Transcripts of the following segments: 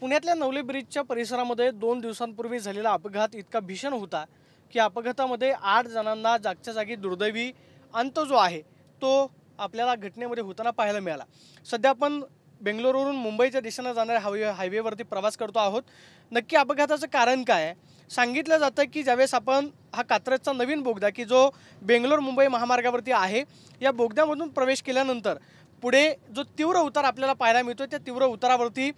पुण्यातल्या नवले ब्रिजच्या परिसरामध्ये 2 दिवसांपूर्वी झालेला अपघात इतका भीषण होता की अपघातामध्ये 8 जणांना जागच्या जागी दुर्दैवी अंत जो आहे तो आपल्याला घटनेमध्ये होताना पाहायला मिळाला। सध्या आपण बेंगलोरवरून मुंबईच्या दिशेने जाणाऱ्या हायवेवरती प्रवास करतो आहोत। नक्की अपघाताचं कारण काय आहे? सांगितलं जातं की ज्यावेळेस आपण हा कात्रजचा नवीन बोगदा की जो बेंगलोर मुंबई महामार्गावरती आहे या बोगद्यामधून प्रवेश केल्यानंतर पुढे जो तीव्र उतार आपल्याला पाहायला मिळतो त्या तीव्र उतारावरती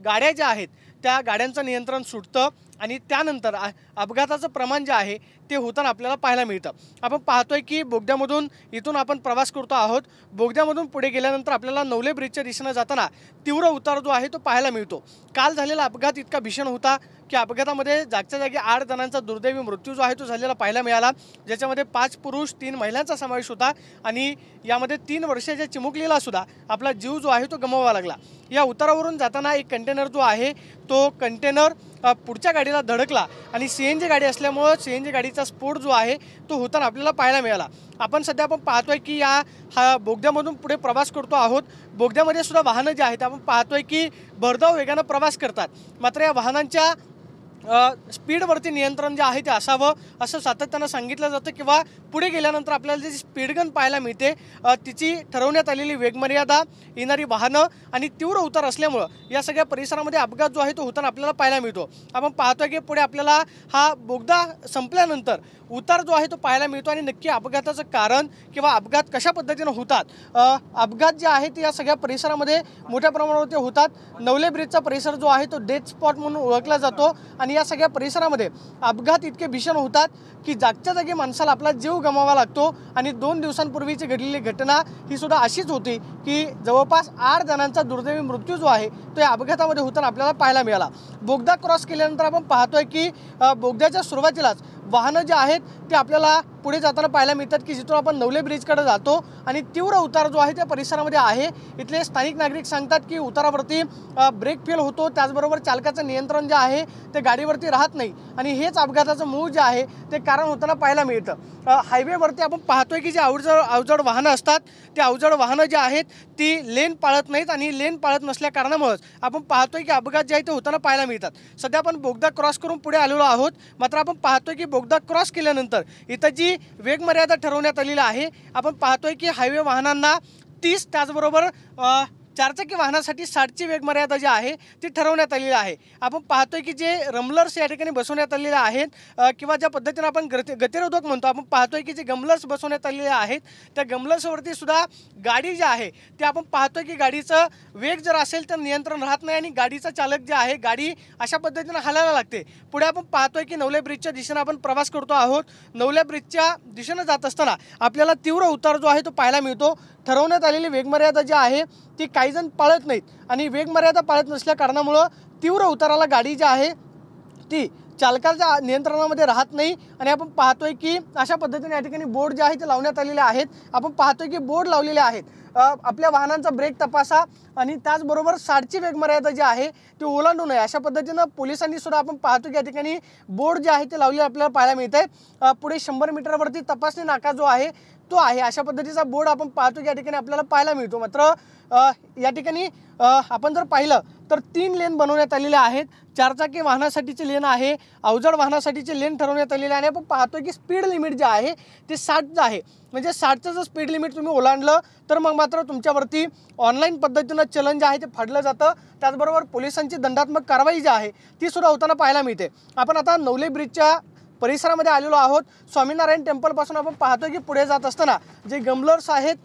गाड्या ज्या आहेत त्या गाड्यांचं नियंत्रण सुटतं आणि त्यानंतर अपघाताचं प्रमाण जे आहे ते होताना आपल्याला पाहायला मिळतं। आपण पाहतोय की बोगद्यामधून इथून आपण प्रवास करतो आहोत। बोगद्यामधून पुढे गेल्यानंतर आपल्याला नवले ब्रिजच्या दिशेने जाताना तीव्र उतार जो आहे तो पाहायला मिळतो। काल झालेला अपघात इतका भीषण होता की अपघातामध्ये जागच्या जागी 8 जणांचा दुर्दैवी मृत्यू जो आहे तो झालेला पाहायला मिळाला, ज्याच्यामध्ये 5 पुरुष 3 महिलांचा समावेश होता आणि यामध्ये 3 वर्षाच्या चिमुकलीला सुद्धा आपला जीव जो आहे तो गमवावा लागला। या उतारावरून जाताना एक कंटेनर जो आहे तो कंटेनर पुढच्या गाडीला धडकला आणि सीएनजी गाडी असल्यामुळे सीएनजी गाडीचा स्फोट जो आहे तो होताना आपल्याला पाहायला मिळाला। आपण पाहतोय की हा बोगद्यामधून पुढे प्रवास करतो आहोत। बोगद्यामध्ये सुद्धा वाहनं जे आहेत आपण पाहतोय की भरधाव वेगाने प्रवास करतात, मात्र या वाहनांच्या स्पीडवरती नियंत्रण जे आहे ते असावं असं सातत्यानं सांगितलं जातं किंवा पुढे गेल्यानंतर आपल्याला जी स्पीड गन पाहायला मिळते तिची ठरवण्यात आलेली वेगमर्यादा, येणारी वाहनं आणि तीव्र उतार असल्यामुळं या सगळ्या परिसरामध्ये अपघात जो आहे तो होताना आपल्याला पाहायला मिळतो। आपण पाहतोय की पुढे आपल्याला हा बोगदा संपल्यानंतर उतार जो आहे तो पाहायला मिळतो आणि नक्की अपघाताचं कारण किंवा अपघात कशा पद्धतीनं होतात, अपघात जे आहे ते या सगळ्या परिसरामध्ये मोठ्या प्रमाणावरती होतात। नवले ब्रिजचा परिसर जो आहे तो डेथ स्पॉट म्हणून ओळखला जातो आणि या सगळ्या परिसरामध्ये अपघात इतके भीषण होतात की जागच्या जागी माणसाला आपला जीव गमवावा लागतो। आणि 2 दिवसांपूर्वीची घडलेली घटना ही सुद्धा अशीच होती की जवळपास 8 जणांचा दुर्दैवी मृत्यू जो आहे तो या अपघातामध्ये होताना आपल्याला पाहायला मिळाला। बोगदा क्रॉस केल्यानंतर आपण पाहतोय की बोगद्याच्या सुरुवातीलाच वाहनं जे आहेत ते आपल्याला पुढे जाताना पाहायला मिळतात की जिथून आपण नवले ब्रिजकडे जातो आणि तीव्र उतार जो आहे त्या परिसरामध्ये आहे। इथले स्थानिक नागरिक सांगतात की उतारावरती ब्रेक फेल होतो, त्याचबरोबर चालकाचं नियंत्रण जे आहे ते गाडीवरती राहत नाही आणि हेच अपघाताचं मूळ जे आहे ते कारण होताना पाहायला मिळतं। हायवेवरती आपण पाहतोय की जे अवजड वाहनं असतात ते अवजड वाहनं जे आहेत ती लेन पाळत नाहीत आणि लेन पाळत नसल्या कारणामुळेच आपण पाहतोय की अपघात जे आहे ते होताना पाहायला मिळतात। सध्या आपण बोगदा क्रॉस करून पुढे आलेलो आहोत, मात्र आपण पाहतोय की बोगदा क्रॉस केल्यानंतर इथं जी वेगमर्यादा ठरवण्यात आलेली आहे, आपण पाहतोय की हायवे वाहनांना 30 त्याचबरोबर 4 चाकी वाहनासाठी 60ची वेगमर्यादा जी आहे ती ठरवण्यात आलेली आहे। आपण पाहतोय की जे रमलर्स या ठिकाणी बसवण्यात आलेले आहेत किंवा ज्या पद्धतीने आपण गतिरोधक म्हणतो, आपण पाहतोय की जे गमलर्स बसवण्यात आलेले आहेत त्या गमलर्सवरती सुद्धा गाडी जी आहे ते आपण पाहतोय की गाडीचं वेग जर असेल तर नियंत्रण राहत नाही आणि गाडीचा चालक जे आहे गाडी अशा पद्धतीने हलायला लागते। पुढे आपण पाहतोय की नवले ब्रिजच्या दिशेने आपण प्रवास करतो आहोत। नवले ब्रिजच्या दिशेने जात असताना आपल्याला तीव्र उतार जो आहे तो पाहायला मिळतो। ठरवण्यात आलेली वेगमर्यादा जी आहे ती काही जण पाळत नाहीत आणि वेगमर्यादा पाळत नसल्या कारणामुळं तीव्र उताराला गाडी जी आहे ती चालकाच्या नियंत्रणामध्ये राहत नाही आणि आपण पाहतोय की अशा पद्धतीने या ठिकाणी बोर्ड जे आहे ते लावण्यात आलेले आहेत। आपण पाहतोय की बोर्ड लावलेले आहेत, आपल्या वाहनांचा ब्रेक तपासा आणि त्याचबरोबर 60ची वेगमर्यादा जी आहे ती ओलांडू नये अशा पद्धतीनं पोलिसांनी सुद्धा आपण पाहतो की या ठिकाणी बोर्ड जे आहे ते लावलेले आपल्याला पाहायला मिळत आहे। पुढे 100 मीटरवरती तपासणी नाका जो आहे तो आहे, अशा पद्धतीचा बोर्ड आपण पाहतो की या ठिकाणी आपल्याला पाहायला मिळतो। मात्र या ठिकाणी आपण जर पाहिलं तर 3 लेन बनवण्यात आलेले आहेत। 4 चाकी वाहनासाठीचे लेन आहे, अवजड वाहनासाठीचे लेन ठरवण्यात आलेले आहे आणि आपण पाहतोय की स्पीड लिमिट जे आहे ते 60 आहे, म्हणजे 60चं जर स्पीड लिमिट तुम्ही ओलांडलं तर मग मात्र तुमच्यावरती ऑनलाईन पद्धतीनं चलन जे आहे ते फाडलं जातं। त्याचबरोबर पोलिसांची दंडात्मक कारवाई जी आहे ती सुद्धा होताना पाहायला मिळते। आपण आता नवले ब्रिजच्या परिसरामध्ये आलेलो आहोत। स्वामीनारायण टेम्पलपासून आपण पाहतोय की पुढे जात असताना जे गमलर्स आहेत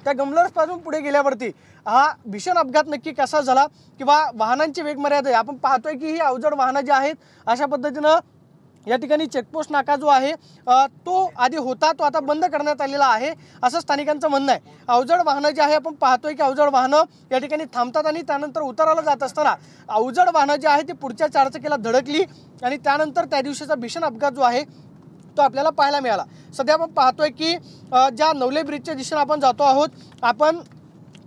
त्या गमलर्सपासून पुढे गेल्यावरती हा भीषण अपघात नक्की कसा झाला किंवा वाहनांची वेगमर्यादा आहे आपण पाहतोय की ही अवजड वाहनं जी आहेत अशा पद्धतीनं या ठिकाणी चेकपोस्ट नाका जो आहे तो आधी होता तो आता बंद करण्यात आलेला आहे असं स्थानिकांचं म्हणणं आहे। अवजड वाहनं जे आहे आपण पाहतोय की अवजड वाहनं या ठिकाणी थांबतात आणि त्यानंतर उताराला जात असताना अवजड वाहनं जे आहे ती पुढच्या 4 चाकीला धडकली आणि त्यानंतर त्या दिवशीचा भीषण अपघात जो आहे तो आपल्याला पाहायला मिळाला। सध्या आपण पाहतोय की ज्या नवले ब्रिजच्या दिशेने आपण जातो आहोत, आपण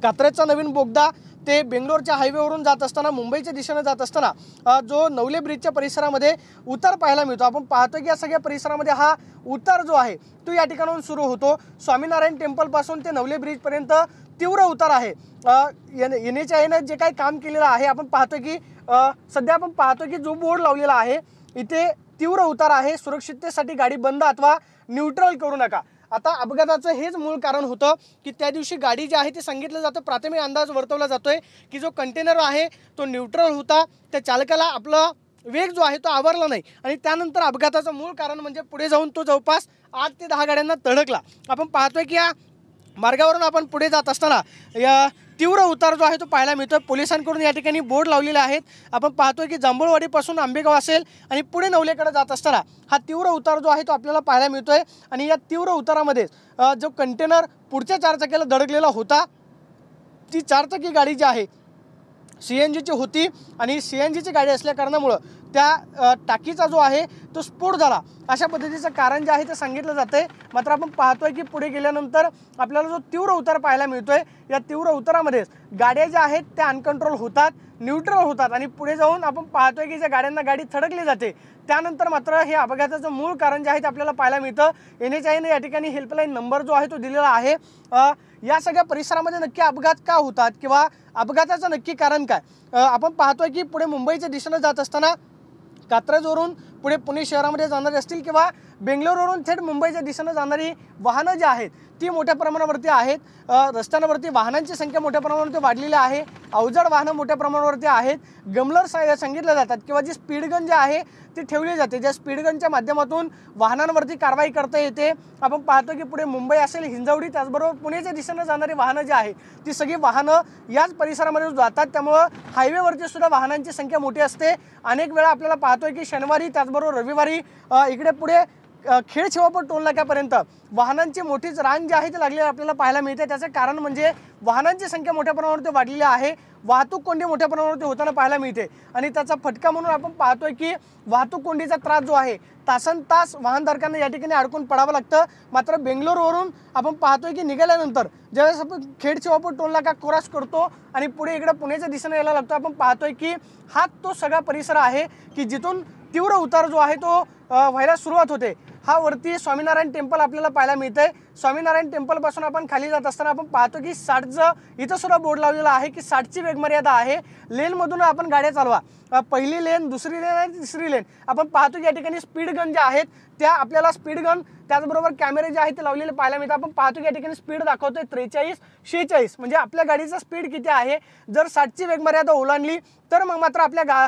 कात्रजचा नवीन बोगदा ते बेंगलोरच्या हायवेवरून जात असताना मुंबईच्या दिशेने जात असताना जो नवले ब्रिजच्या परिसरामध्ये उतार पाहायला मिळतो। आपण पाहतोय की या सगळ्या परिसरामध्ये हा उतार जो आहे तो या ठिकाणाहून सुरू होतो। स्वामीनारायण टेम्पलपासून ते नवले ब्रिजपर्यंत तीव्र उतार आहे। NHAI ने जे काही काम केलेलं आहे आपण पाहतोय की सध्या आपण पाहतो की जो बोर्ड लावलेला आहे इथे तीव्र उतार आहे, सुरक्षिततेसाठी गाडी बंद अथवा न्यूट्रल करू नका। आता अपघाताचं हेच मूळ कारण होतं की त्या दिवशी गाडी जी आहे ते सांगितलं जातं, प्राथमिक अंदाज वर्तवला जातोय की जो कंटेनर आहे तो न्यूट्रल होता, त्या चालकाला आपला वेग जो आहे तो आवरला नाही आणि त्यानंतर अपघाताचं मूळ कारण म्हणजे पुढे जाऊन तो जवळपास 8 ते 10 गाड्यांना धडकला। आपण पाहतोय की या मार्गावरून आपण पुढे जात असताना या तीव्र उतार जो आहे तो पाहायला मिळतो। पोलिसांकडून या ठिकाणी बोर्ड लावलेले आहेत। आपण पाहतोय की जांभूळवाडीपासून आंबेगाव असेल आणि पुढे नवलेकडे जात असताना हा तीव्र उतार जो आहे तो आपल्याला पाहायला मिळतोय आणि या तीव्र उतारामध्ये जो कंटेनर पुढच्या चारचाकीला धडकलेला होता, ती चारचाकी गाडी जी आहे CNGची होती आणि CNGची गाडी असल्या कारणामुळे त्या टाकीचा जो आहे तो स्फोट झाला, अशा पद्धतीचं कारण जे आहे ते सांगितलं जातंय। मात्र आपण पाहतोय की पुढे गेल्यानंतर आपल्याला जो तीव्र उतार पाहायला मिळतोय, या तीव्र उतारामध्ये गाड्या ज्या आहेत त्या अनकंट्रोल होतात, न्यूट्रल होतात आणि पुढे जाऊन आपण पाहतोय की ज्या गाड्यांना गाडी थडकली जाते त्यानंतर मात्र हे अपघाताचं मूळ कारण जे आहे ते आपल्याला पाहायला मिळतं। NHAI या ठिकाणी हेल्पलाईन नंबर जो आहे तो दिलेला आहे। या सगळ्या परिसरामध्ये नक्की अपघात का होतात किंवा अपघाताचं नक्की कारण काय, आपण पाहतोय की पुढे मुंबईच्या दिशेने जात असताना कात्रजवरून पुढे पुणे शहरामध्ये जाणारी असतील किंवा बेंगलोरवरून थेट मुंबईच्या दिशेने जाणारी वाहनं जी आहेत ती मोठ्या प्रमाणावरती आहेत। रस्त्यांवरती वाहनांची संख्या मोठ्या प्रमाणावरती वाढलेली आहे, अवजड वाहनं मोठ्या प्रमाणावरती आहेत। गमलर सांगितले जातात किंवा जी स्पीड गन जी आहे ती ठेवली जाते, ज्या स्पीड गनच्या माध्यमातून वाहनांवरती कारवाई करता येते। आपण पाहतो की पुढे मुंबई असेल, हिंजवडी, त्याचबरोबर पुण्याच्या दिशेने जाणारी वाहनं जी आहे ती सगळी वाहनं याच परिसरामध्ये जातात, त्यामुळं हायवेवरती सुद्धा वाहनांची संख्या मोठी असते। अनेक वेळा आपल्याला पाहतोय की शनिवारी त्याचबरोबर रविवारी इकडे पुढे खेड शिवापूर टोल नाक्यापर्यंत वाहनांची मोठीच रांग जी आहे ती लागलेली आपल्याला पाहायला मिळते। त्याचे कारण म्हणजे वाहनांची संख्या मोठ्या प्रमाणावरती वाढलेली आहे, वाहतूक कोंडी मोठ्या प्रमाणावरती होताना पाहायला मिळते आणि त्याचा फटका म्हणून आपण पाहतोय की वाहतूक कोंडीचा त्रास जो आहे तासनतास वाहनधारकांना या ठिकाणी अडकून पडावं लागतं। मात्र बेंगलोरवरून आपण पाहतोय की निघाल्यानंतर ज्यावेळेस आपण खेड शिवापूर टोल नाका क्रॉस करतो आणि पुढे इकडे पुण्याच्या दिशेने यायला लागतो, आपण पाहतोय की हा तो सगळा परिसर आहे की जिथून तीव्र उतार जो आहे तो व्हायला सुरुवात होते। हा वरती स्वामीनारायण टेम्पल आपल्याला पाहायला मिळतंय। स्वामीनारायण टेम्पल पासून आपण खाली जात असताना आपण पाहतो की 60चं इथं सुद्धा बोर्ड लावलेला आहे की 60ची वेगमर्यादा आहे। लेनमधून आपण गाड्या चालवा, पहिली लेन, दुसरी लेन आणि तिसरी लेन। आपण पाहतो की या ठिकाणी स्पीड गन ज्या आहेत त्या आपल्याला स्पीड गन त्याचबरोबर कॅमेरे जे आहेत ते लावलेले पाहायला मिळतात। आपण पाहतो की या ठिकाणी स्पीड दाखवतोय 43, 46, म्हणजे आपल्या गाडीचा स्पीड किती आहे। जर 60ची वेगमर्यादा ओलांडली तर मग मात्र आपल्या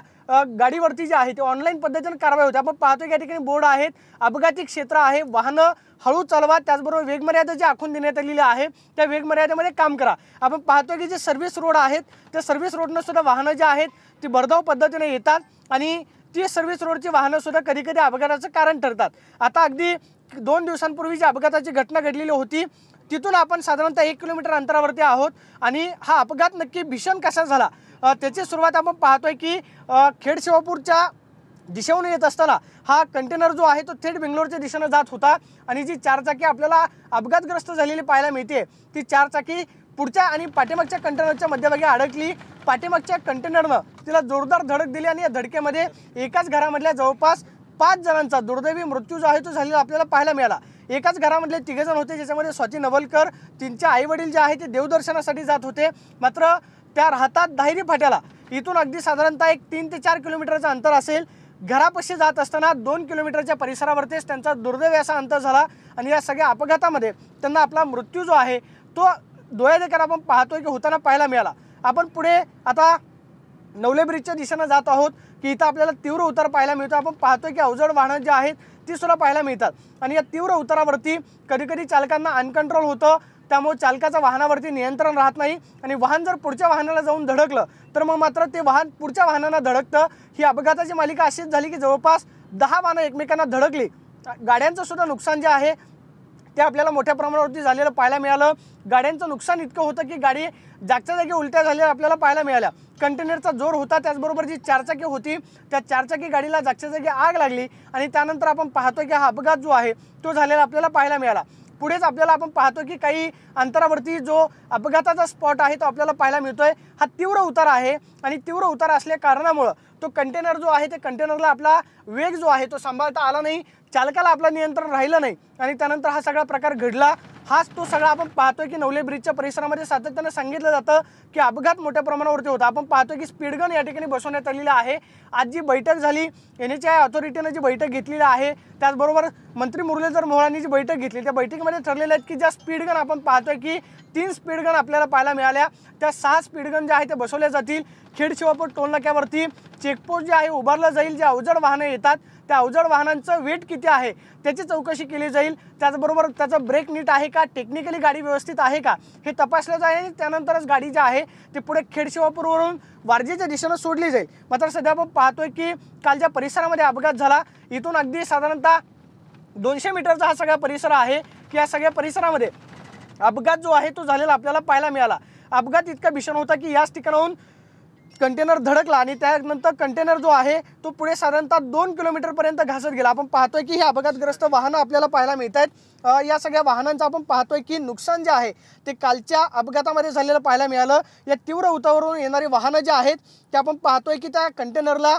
गाडीवरती जे आहे ते ऑनलाईन पद्धतीने कारवाई होते। आपण पाहतो की या ठिकाणी बोर्ड आहेत, अपघाती क्षेत्र आहे, वाहनं हळू चालवा, त्याचबरोबर वेगमर्यादा जी आखून देण्यात आलेली आहे त्या वेगमर्यादेमध्ये काम करा। आपण पाहतो की जे सर्व्हिस रोड आहेत त्या सर्व्हिस रोडनं सुद्धा वाहनं जी आहेत ती भरधाव पद्धतीने येतात आणि ती सर्व्हिस रोडची वाहनं सुद्धा कधी कधी अपघाताचं कारण ठरतात। आता अगदी 2 दिवसांपूर्वी जी अपघाताची घटना घडलेली होती तिथून आपण साधारणतः 1 किलोमीटर अंतरावरती आहोत आणि हा अपघात नक्की भीषण कसा झाला त्याची सुरुवात आपण पाहतोय की खेड शिवापूरच्या दिशेहून येत असताना हा कंटेनर जो आहे तो थेट बेंगलोरच्या दिशेने जात होता आणि जी चारचाकी आपल्याला अपघातग्रस्त झालेली पाहायला मिळते ती चारचाकी पुढच्या आणि पाठीमागच्या कंटेनरच्या मध्यभागी अडकली। पाठीमागच्या कंटेनरनं तिला जोरदार धडक दिली आणि या धडकेमध्ये एकाच घरामधल्या जवळपास 5 जणांचा दुर्दैवी मृत्यू जो आहे तो झालेला आपल्याला पाहायला मिळाला। एकाच घरामधले 3 जण होते, ज्याच्यामध्ये स्वाती नवलकर, त्यांचे आईवडील जे आहे ते देवदर्शनासाठी जात होते। मात्र त्या राहतात दाहिरी फाट्याला, इथून अगदी साधारणतः 3 ते 4 किलोमीटरचं अंतर असेल। घरापाशी जात असताना 2 किलोमीटरच्या परिसरावरतीच त्यांचा दुर्दैवी असा अंत झाला आणि या सगळ्या अपघातामध्ये त्यांना आपला मृत्यू जो आहे तो डोळ्यादेखत आपण पाहतोय की होताना पाहायला मिळाला। आपण पुढे आता नवले ब्रिजच्या दिशेने जात आहोत की इथं आपल्याला तीव्र उतार पाहायला मिळतो। आपण पाहतोय की अवजड वाहनं जी आहेत ती सुद्धा पाहायला मिळतात आणि या तीव्र उतारावरती कधीकधी चालकांना अनकंट्रोल होतं, त्यामुळे चालकाचा वाहनावरती नियंत्रण राहत नाही आणि वाहन जर पुढच्या वाहनाला जाऊन धडकलं तर मग मात्र ते वाहन पुढच्या वाहनांना धडकतं। ही अपघाताची मालिका अशीच झाली की जवळपास 10 वाहनं एकमेकांना धडकली। गाड्यांचं सुद्धा नुकसान जे आहे ते आपल्याला मोठ्या प्रमाणावरती झालेलं पाहायला मिळालं। गाड्यांचं नुकसान इतकं होतं की गाडी जागच्या जागी उलट्या झालेल्या आपल्याला पाहायला मिळाल्या। कंटेनरचा जोर होता, त्याचबरोबर जी चारचाकी होती त्या चारचाकी गाडीला जागच्या जागी आग लागली आणि त्यानंतर आपण पाहतोय की हा अपघात जो आहे तो झालेला आपल्याला पाहायला मिळाला। पुढेच आपल्याला आपण पाहतो की काही अंतरावरती जो अपघाताचा स्पॉट आहे तो आपल्याला पाहायला मिळतोय। हा तीव्र उतार आहे आणि तीव्र उतार असल्या कारणामुळे तो कंटेनर जो आहे ते कंटेनरला आपला वेग जो आहे तो सांभाळता आला नाही, चालकाला आपलं नियंत्रण राहिलं नाही आणि त्यानंतर हा सगळा प्रकार घडला। हाच तो सगळा आपण पाहतोय की नवले ब्रिजच्या परिसरामध्ये सातत्याने सांगितलं जातं की अपघात मोठ्या प्रमाणावरती होता। आपण पाहतोय की स्पीड गन या ठिकाणी बसवण्यात आलेला आहे। आज जी बैठक झाली NHAI अथॉरिटीने जी बैठक घेतलेली आहे, त्याचबरोबर मंत्री मुरलीधर मोहोळांनी जी बैठक घेतली त्या बैठकीमध्ये ठरलेलं आहे की ज्या स्पीड गन आपण पाहतोय की 3 स्पीड गन आपल्याला पाहायला मिळाल्या, त्या 6 स्पीड गन ज्या आहेत ते बसवल्या जातील। खेड शिवापूर टोल नाक्यावरती चेकपोस्ट जे आहे उभारलं जाईल। जे अवजड वाहनं येतात त्या अवजड वाहनांचं वेट किती आहे त्याची चौकशी केली जाईल। त्याचबरोबर त्याचा ब्रेक नीट आहे का, टेक्निकली गाडी व्यवस्थित आहे का हे तपासलं जाईल आणि त्यानंतरच गाडी जी आहे ते पुढे खेड शिवापूरवरून वारजेच्या दिशेने सोडली जाईल। मात्र सध्या आपण पाहतोय की काल ज्या परिसरामध्ये अपघात झाला इथून अगदी साधारणतः 200 मीटरचा हा सगळा परिसर आहे की या सगळ्या परिसरामध्ये अपघात जो आहे तो झालेला आपल्याला पाहायला मिळाला। अपघात इतका भीषण होता की याच ठिकाणाहून कंटेनर धडकला आणि त्यानंतर कंटेनर जो आहे तो पुढे साधारणतः 2 किलोमीटरपर्यंत घासत गेला। आपण पाहतोय की हे अपघातग्रस्त वाहनं आपल्याला पाहायला मिळत आहेत। या सगळ्या वाहनांचं आपण पाहतोय की नुकसान जे आहे ते कालच्या अपघातामध्ये झालेलं पाहायला मिळालं। या तीव्र उतारावरून येणारी वाहनं जे आहेत ते आपण पाहतोय की त्या कंटेनरला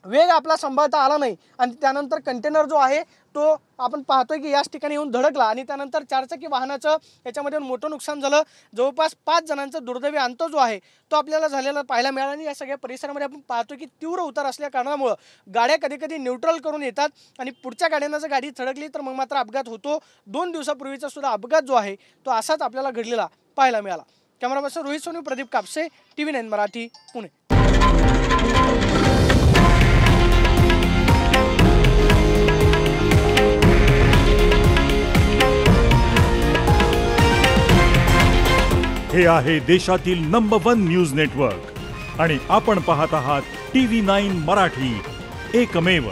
वेग आपला सांभाळता आला नाही आणि त्यानंतर कंटेनर जो आहे तो आपण पाहतोय की याच ठिकाणी येऊन धडकला आणि त्यानंतर 4 चाकी वाहनाचं याच्यामध्ये मोठं नुकसान झालं। जवळपास 5 जणांचा दुर्दैवी अंत जो आहे तो आपल्याला झालेला पाहायला मिळाला आणि या सगळ्या परिसरामध्ये आपण पाहतोय की तीव्र उतार असल्या कारणामुळे गाड्या कधी कधी न्यूट्रल करून येतात आणि पुढच्या गाड्यांना जर गाडी थडकली तर मग मात्र अपघात होतो। 2 दिवसापूर्वीचा सुद्धा अपघात जो आहे तो असाच आपल्याला घडलेला पाहायला मिळाला। Camera person Rohit Soni, Pradeep Kapse, TV9 Marathi, Pune. हे आहे देशातील नंबर 1 न्यूज नेटवर्क आणि आपण पाहत आहात TV9 मराठी, एकमेव।